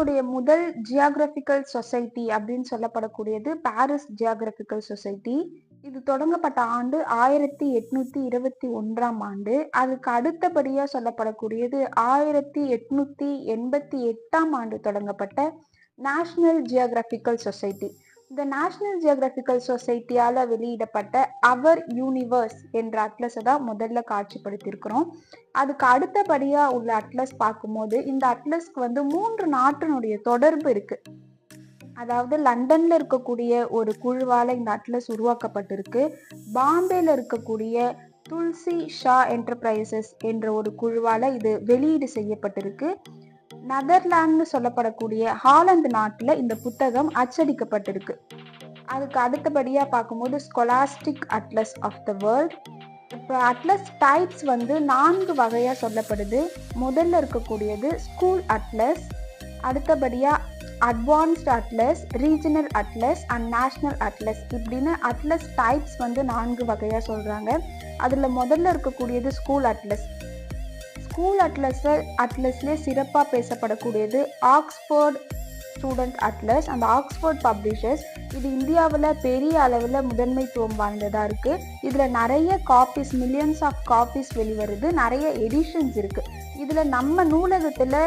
இந்தியாவினுடைய முதல் geographical society அப்படின்னு சொல்லப்படக்கூடியது பாரிஸ் ஜியாகிரபிக்கல் சொசைட்டி. இது தொடங்கப்பட்ட ஆண்டு 1821ஆம் ஆண்டு. அதுக்கு அடுத்தபடியா சொல்லப்படக்கூடியது 1888ஆம் ஆண்டு தொடங்கப்பட்ட நேஷனல் ஜியோகிராபிக்கல் சொசைட்டி. இந்த நேஷனல் ஜியோகிராபிக்கல் சொசைட்டியால வெளியிடப்பட்ட அவர் யூனிவர்ஸ் என்ற அட்லஸை தான் முதல்ல காட்சிப்படுத்தியிருக்கிறோம். அதுக்கு அடுத்தபடியா உள்ள அட்லஸ் பார்க்கும்போது இந்த அட்லஸ்க்கு வந்து 3 நாட்டினுடைய தொடர்பு இருக்கு. அதாவது லண்டன்ல இருக்கக்கூடிய ஒரு குழுவால இந்த அட்லஸ் உருவாக்கப்பட்டிருக்கு. பாம்பேல இருக்கக்கூடிய துல்சி ஷா என்டர்பிரைசஸ் என்ற ஒரு குழுவால இது வெளியீடு செய்யப்பட்டிருக்கு. நெதர்லாந்து சொல்லப்படக்கூடிய ஹாலந்து நாட்டுல இந்த புத்தகம் அச்சடிக்கப்பட்டிருக்கு. அதுக்கு அடுத்தபடியா பார்க்கும்போது scholastic atlas of the world. இப்போ அட்லஸ் டைப்ஸ் வந்து 4 வகையா சொல்லப்படுது. முதல்ல இருக்கக்கூடியது ஸ்கூல் அட்லஸ், அடுத்தபடியா advanced atlas, regional atlas and national atlas இப்படின்னு அட்லஸ் டைப்ஸ் வந்து 4 வகையா சொல்றாங்க. அதுல முதல்ல இருக்கக்கூடியது ஸ்கூல் அட்லஸ். ஸ்கூல் அட்லஸ்லேயே சிறப்பாக பேசப்படக்கூடியது ஆக்ஸ்போர்ட் ஸ்டூடெண்ட் அட்லஸ். அந்த ஆக்ஸ்போர்ட் பப்ளிஷர்ஸ் இது இந்தியாவில் பெரிய அளவில் முதன்மைத்துவம் வாய்ந்ததாக இருக்குது. இதில் நிறைய காப்பீஸ், மில்லியன்ஸ் ஆஃப் காப்பீஸ் வெளிவருது, நிறைய எடிஷன்ஸ் இருக்குது. இதில் நம்ம நூலகத்தில்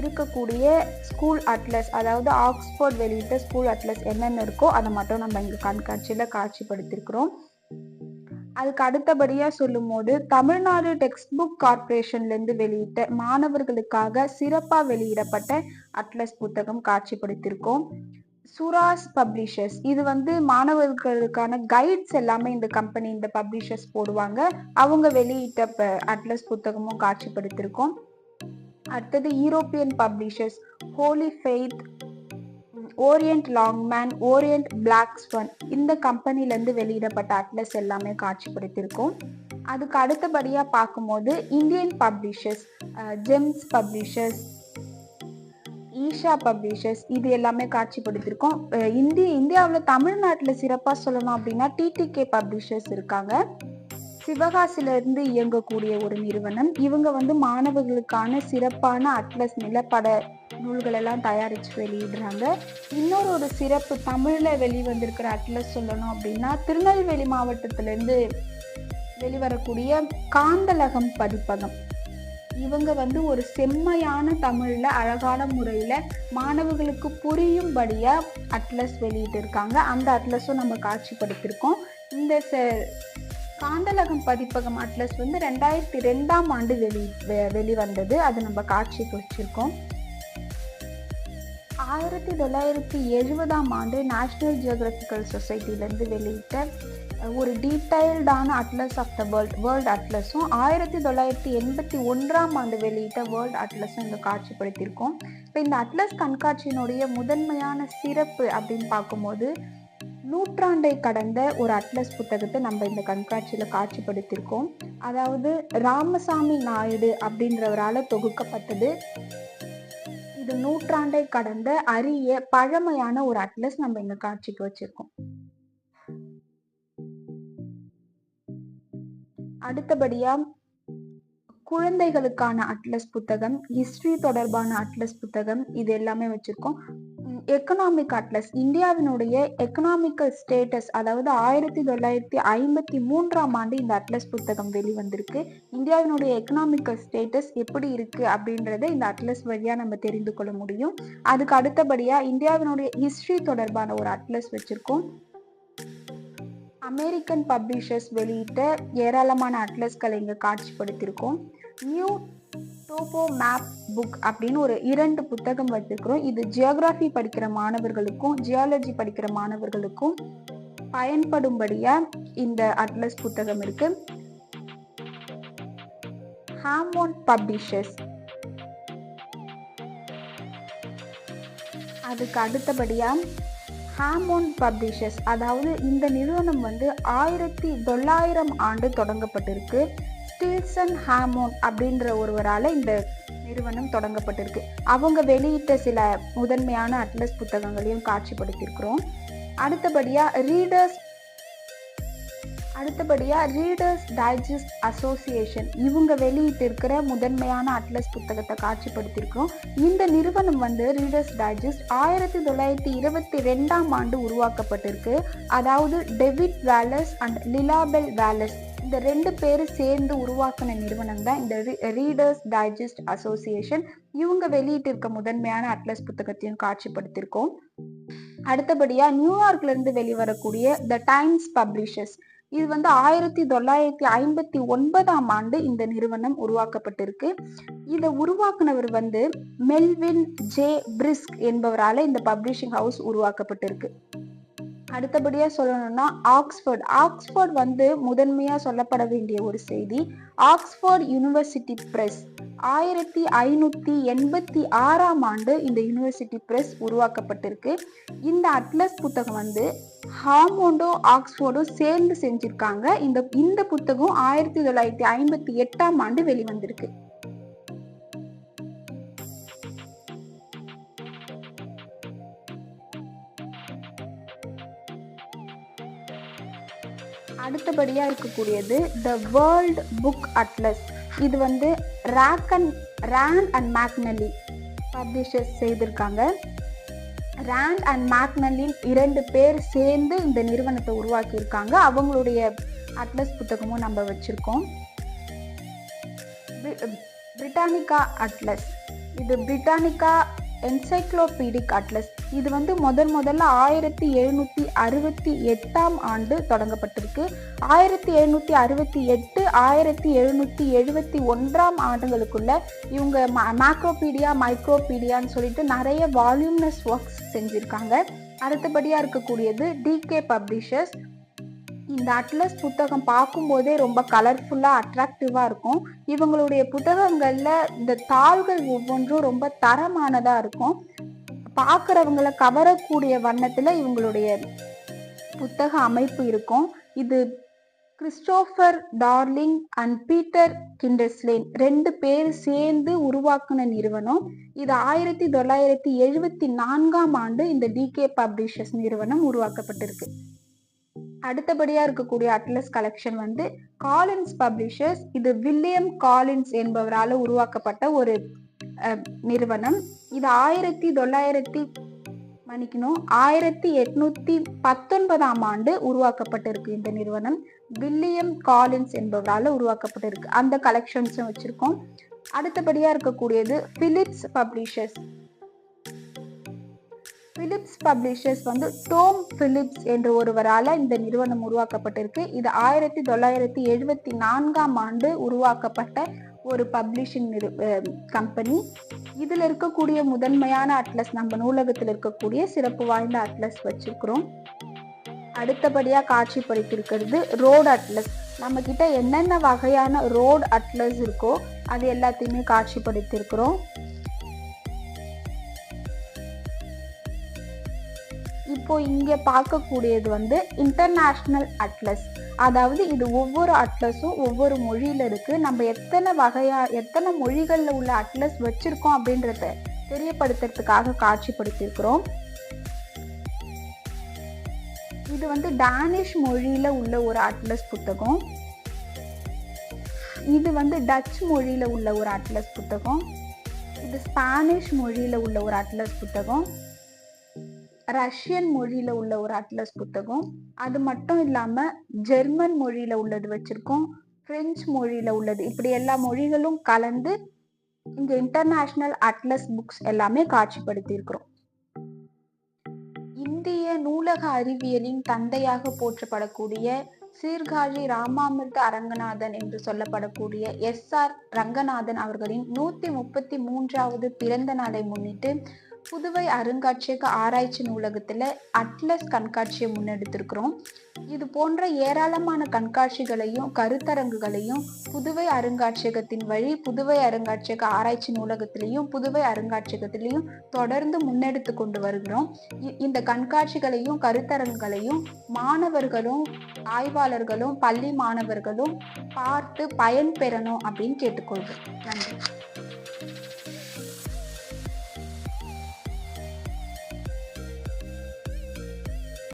இருக்கக்கூடிய ஸ்கூல் அட்லஸ், அதாவது ஆக்ஸ்போர்ட் வெளியிட்ட ஸ்கூல் அட்லஸ் என்னென்ன இருக்கோ அதை மட்டும் நம்ம இங்கே கண்காட்சியில் காட்சிப்படுத்தியிருக்கிறோம். அதுக்கு அடுத்தபடியா சொல்லும் போது தமிழ்நாடு டெக்ஸ்ட் புக் கார்பரேஷன்லேருந்து வெளியிட்ட மாணவர்களுக்காக சிறப்பாக வெளியிடப்பட்ட அட்லஸ் புத்தகம் காட்சிப்படுத்தியிருக்கோம். சுராஸ் பப்ளிஷர்ஸ் இது வந்து மாணவர்களுக்கான கைட்ஸ் எல்லாமே இந்த கம்பெனி, இந்த பப்ளிஷர்ஸ் போடுவாங்க. அவங்க வெளியிட்ட அட்லஸ் புத்தகமும் காட்சிப்படுத்தியிருக்கோம். அடுத்தது European publishers Holy Faith, Orient Longman, Orient Black Swan இந்த கம்பெனிலேருந்து வெளியிடப்பட்ட அட்லஸ் எல்லாமே காட்சிப்படுத்தியிருக்கோம். அதுக்கு அடுத்தபடியாக பார்க்கும்போது Indian publishers, Gems publishers, Isha publishers இது எல்லாமே காட்சிப்படுத்தியிருக்கோம். இந்தியாவில் தமிழ்நாட்டில் சிறப்பாக சொல்லணும் அப்படின்னா டிடிகே பப்ளிஷர்ஸ் இருக்காங்க. சிவகாசியிலிருந்து இயங்கக்கூடிய ஒரு நிறுவனம். இவங்க வந்து மாணவர்களுக்கான சிறப்பான அட்லஸ் நிலப்பட நூல்கள் எல்லாம் தயாரித்து வெளியிடுறாங்க. இன்னொரு சிறப்பு தமிழில் வெளிவந்திருக்கிற அட்லஸ் சொல்லணும் அப்படின்னா திருநெல்வேலி மாவட்டத்திலேருந்து வெளிவரக்கூடிய காந்தலகம் பதிப்பகம். இவங்க வந்து ஒரு செம்மையான தமிழில் அழகான முறையில் மாணவர்களுக்கு புரியும்படியா அட்லஸ் வெளியிட்டு இருக்காங்க. அந்த அட்லஸும் நம்ம காட்சிப்படுத்தியிருக்கோம். இந்த காந்தலகம் பதிப்பகம் அட்லஸ் வந்து 2002ஆம் ஆண்டு வெளிவந்தது. அது நம்ம காட்சிக்கு வச்சிருக்கோம். 1970ஆம் ஆண்டு நேஷனல் ஜியோகிராபிக்கல் சொசைட்டிலேருந்து வெளியிட்ட ஒரு டீடைல்டான அட்லஸ் ஆஃப் த வேர்ல்ட் அட்லஸும் 1981ஆம் ஆண்டு வெளியிட்ட வேர்ல்ட் அட்லஸும் இங்கே காட்சிப்படுத்தியிருக்கோம். இப்போ இந்த அட்லஸ் கண்காட்சியினுடைய முதன்மையான சிறப்பு அப்படின்னு பார்க்கும்போது நூற்றாண்டை கடந்த ஒரு அட்லஸ் புத்தகத்தை நம்ம இந்த கண்காட்சியில் காட்சிப்படுத்தியிருக்கோம். அதாவது ராமசாமி நாயுடு அப்படின்றவரால் தொகுக்கப்பட்டது. இது நூற்றாண்டை கடந்த அரிய பழமையான ஒரு அட்லஸ் நம்ம இங்க காட்சிக்கு வச்சிருக்கோம். அடுத்தபடியா குழந்தைகளுக்கான அட்லஸ் புத்தகம், ஹிஸ்டரி தொடர்பான அட்லஸ் புத்தகம் இது எல்லாமே வச்சிருக்கோம். எக்கனாமிக் அட்லஸ், இந்தியாவினுடைய எக்கனாமிக்கல் ஸ்டேட்டஸ், அதாவது 1953ஆம் ஆண்டு இந்த அட்லஸ் புத்தகம் வெளிவந்திருக்கு. இந்தியாவினுடைய எக்கனாமிக்கல் ஸ்டேட்டஸ் எப்படி இருக்கு அப்படின்றத இந்த அட்லஸ் வழியா நம்ம தெரிந்து கொள்ள முடியும். அதுக்கு அடுத்தபடியா இந்தியாவினுடைய ஹிஸ்டரி தொடர்பான ஒரு அட்லஸ் வச்சிருக்கோம். அமெரிக்கன் பப்ளிஷர்ஸ் வெளியிட்ட ஏராளமான அட்லஸ்களை இங்க காட்சிப்படுத்தியிருக்கோம். நியூ டோபோ மேப் புக் அப்படின்னு ஒரு 2 புத்தகம் வச்சிருக்கிறோம். இது ஜியோகிராஃபி படிக்கிற மாணவர்களுக்கும் ஜியாலஜி படிக்கிற மாணவர்களுக்கும் பயன்படும்படியா இந்த அட்லஸ் புத்தகம் இருக்கு. ஹாமோண்ட் பப்ளிஷர்ஸ், அதுக்கு அடுத்தபடியா ஹாமோண்ட் பப்ளிஷர்ஸ், அதாவது இந்த நிறுவனம் வந்து 1900ஆம் ஆண்டு தொடங்கப்பட்டிருக்கு. ஸ்டில்சன் ஹாமோண்ட் அப்படின்ற ஒருவரால் இந்த நிறுவனம் தொடங்கப்பட்டிருக்கு. அவங்க வெளியிட்ட சில முதன்மையான அட்லஸ் புத்தகங்களையும் காட்சிப்படுத்தியிருக்கிறோம். அடுத்தபடியா ரீடர்ஸ் அடுத்தபடியா ரீடர்ஸ் டைஜஸ்ட் அசோசியேஷன் இவங்க வெளியிட்டு இருக்கிற முதன்மையான அட்லஸ் புத்தகத்தை காட்சிப்படுத்தியிருக்கிறோம். இந்த நிறுவனம் வந்து ரீடர்ஸ் டைஜஸ்ட் 1922 ஆண்டு உருவாக்கப்பட்டிருக்கு. அதாவது டேவிட் வாலஸ் அண்ட் லிலாபெல் வாலஸ் இந்த 2 பேரும் சேர்ந்து உருவாக்கின நிறுவனம் தான் இந்த ரீடர்ஸ் டைஜஸ்ட் அசோசியேஷன். இவங்க வெளியிட்டு இருக்க முதன்மையான அட்லஸ் புத்தகத்தையும் காட்சிப்படுத்தியிருக்கோம். அடுத்தபடியா நியூயார்க்ல இருந்து வெளிவரக்கூடிய த டைம்ஸ் பப்ளிஷர்ஸ் இது வந்து 1959 ஆண்டு இந்த நிறுவனம் உருவாக்கப்பட்டிருக்கு. இதை உருவாக்குனவர் வந்து மெல்வின் ஜே பிரிஸ்க் என்பவரால் இந்த பப்ளிஷிங் ஹவுஸ் உருவாக்கப்பட்டிருக்கு. அடுத்தபடியா சொல்லணும்னா ஆக்ஸ்போர்ட் வந்து முதன்மையா சொல்லப்பட வேண்டிய ஒரு செய்தி. ஆக்ஸ்போர்ட் யூனிவர்சிட்டி பிரஸ் 1586 ஆண்டு இந்த யூனிவர்சிட்டி பிரஸ் உருவாக்கப்பட்டிருக்கு. இந்த அட்லஸ் புத்தகம் வந்து ஹாமோண்டோ ஆக்ஸ்போர்டும் சேர்ந்து செஞ்சிருக்காங்க. இந்த புத்தகம் 1958 ஆண்டு வெளிவந்திருக்கு. அடுத்தபடியா இருக்கக்கூடியது த வேர்ல்ட் புக் அட்லஸ். இது வந்து ராண்ட் அண்ட் மேக்னலி பப்ளிஷர்ஸ் செய்திருக்காங்க. ராண்ட் அண்ட் மேக்னலின் 2 பேர் சேர்ந்து இந்த நிறுவனத்தை உருவாக்கி இருக்காங்க. அவங்களுடைய அட்லஸ் புத்தகமும் நம்ம வச்சிருக்கோம். பிரிட்டானிக்கா அட்லஸ் இது பிரிட்டானிக்கா என்சைக்ளோபீடிக் அட்லஸ். இது வந்து முதல்ல 1768 ஆண்டு தொடங்கப்பட்டிருக்கு. 1768 1771 ஆண்டுகளுக்குள்ள இவங்க மைக்ரோபீடியான்னு சொல்லிட்டு நிறைய வால்யூம்னஸ் ஒர்க்ஸ் செஞ்சிருக்காங்க. அடுத்தபடியா இருக்கக்கூடியது டிகே பப்ளிஷர்ஸ். இந்த அட்லஸ் புத்தகம் பார்க்கும்போதே ரொம்ப கலர்ஃபுல்லா அட்ராக்டிவா இருக்கும். இவங்களுடைய புத்தகங்கள்ல இந்த தாள்கள் ஒவ்வொன்றும் ரொம்ப தரமானதா இருக்கும். பார்க்குறவங்களை கவரக்கூடிய வண்ணத்துல இவங்களுடைய புத்தக அமைப்பு இருக்கும். இது கிறிஸ்டோபர் டார்லிங் அண்ட் பீட்டர் கிண்டர்ஸ்லேன் 2 பேர் சேர்ந்து உருவாக்குன நிறுவனம். இது 1974 ஆண்டு இந்த டிகே பப்ளிஷர்ஸ் நிறுவனம் உருவாக்கப்பட்டிருக்கு. அடுத்தபடியா இருக்கக்கூடிய அட்லஸ் கலெக்ஷன் வந்து காலின்ஸ் பப்ளிஷர்ஸ். இது வில்லியம் காலின்ஸ் என்பவரால் உருவாக்கப்பட்ட ஒரு நிறுவனம். இது 1819 ஆண்டு உருவாக்கப்பட்டிருக்கு. இந்த நிறுவனம் வில்லியம் காலின்ஸ் என்பவரால் உருவாக்கப்பட்டிருக்கு. அந்த கலெக்ஷன்ஸும் வச்சிருக்கோம். அடுத்தபடியா இருக்கக்கூடியது பிலிப்ஸ் பப்ளிஷர்ஸ். பிலிப்ஸ் பப்ளிஷர்ஸ் வந்து டோம் பிலிப்ஸ் என்ற ஒருவரால் இந்த நிறுவனம் உருவாக்கப்பட்டிருக்கு. இது 1974 ஆண்டு உருவாக்கப்பட்ட ஒரு பப்ளிஷிங் கம்பெனி. இதுல இருக்கக்கூடிய முதன்மையான அட்லஸ் நம்ம நூலகத்தில் இருக்கக்கூடிய சிறப்பு வாய்ந்த அட்லஸ் வச்சிருக்கிறோம். அடுத்தபடியா காட்சிப்படுத்திருக்கிறது ரோட் அட்லஸ். நம்ம கிட்ட என்னென்ன வகையான ரோட் அட்லஸ் இருக்கோ அது எல்லாத்தையுமே காட்சிப்படுத்திருக்கிறோம். இப்போ இங்க பார்க்கக்கூடியது வந்து இன்டர்நேஷனல் அட்லஸ். அதாவது இது ஒவ்வொரு அட்லஸும் ஒவ்வொரு மொழியில இருக்கு. நம்ம எத்தனை மொழிகள்ல உள்ள அட்லஸ் வச்சிருக்கோம் அப்படின்றத தெரியப்படுத்துறதுக்காக காட்சிப்படுத்திருக்கிறோம். இது வந்து டானிஷ் மொழியில உள்ள ஒரு அட்லஸ் புத்தகம். இது வந்து டச் மொழியில உள்ள ஒரு அட்லஸ் புத்தகம். இது ஸ்பானிஷ் மொழியில உள்ள ஒரு அட்லஸ் புத்தகம். ரஷ்யன் மொழியில உள்ள ஒரு அட்லஸ் புத்தகம். அது மட்டும் இல்லாம ஜெர்மன் மொழியில உள்ளது வச்சிருக்கோம். பிரெஞ்சு மொழியில உள்ளது. இப்படி எல்லா மொழிகளும் கலந்து இங்க இன்டர்நேஷனல் அட்லஸ் புக்ஸ் எல்லாமே காட்சிப்படுத்தி இருக்கிறோம். இந்திய நூலக அறிவியலின் தந்தையாக போற்றப்படக்கூடிய சீர்காழி ராமாமிர்த அரங்கநாதன் என்று சொல்லப்படக்கூடிய SR ரங்கநாதன் அவர்களின் 133வது பிறந்த நாளை முன்னிட்டு புதுவை அருங்காட்சியக ஆராய்ச்சி நூலகத்துல அட்லஸ் கண்காட்சியை முன்னெடுத்திருக்கிறோம். இது போன்ற ஏராளமான கண்காட்சிகளையும் கருத்தரங்குகளையும் புதுவை அருங்காட்சியகத்தின் வழி புதுவை அருங்காட்சியக ஆராய்ச்சி நூலகத்திலையும் புதுவை அருங்காட்சியகத்திலையும் தொடர்ந்து முன்னெடுத்து கொண்டு வருகிறோம். இந்த கண்காட்சிகளையும் கருத்தரங்குகளையும் மாணவர்களும் ஆய்வாளர்களும் பள்ளி மாணவர்களும் பார்த்து பயன்பெறணும் அப்படின்னு கேட்டுக்கொள்கிறேன். நன்றி.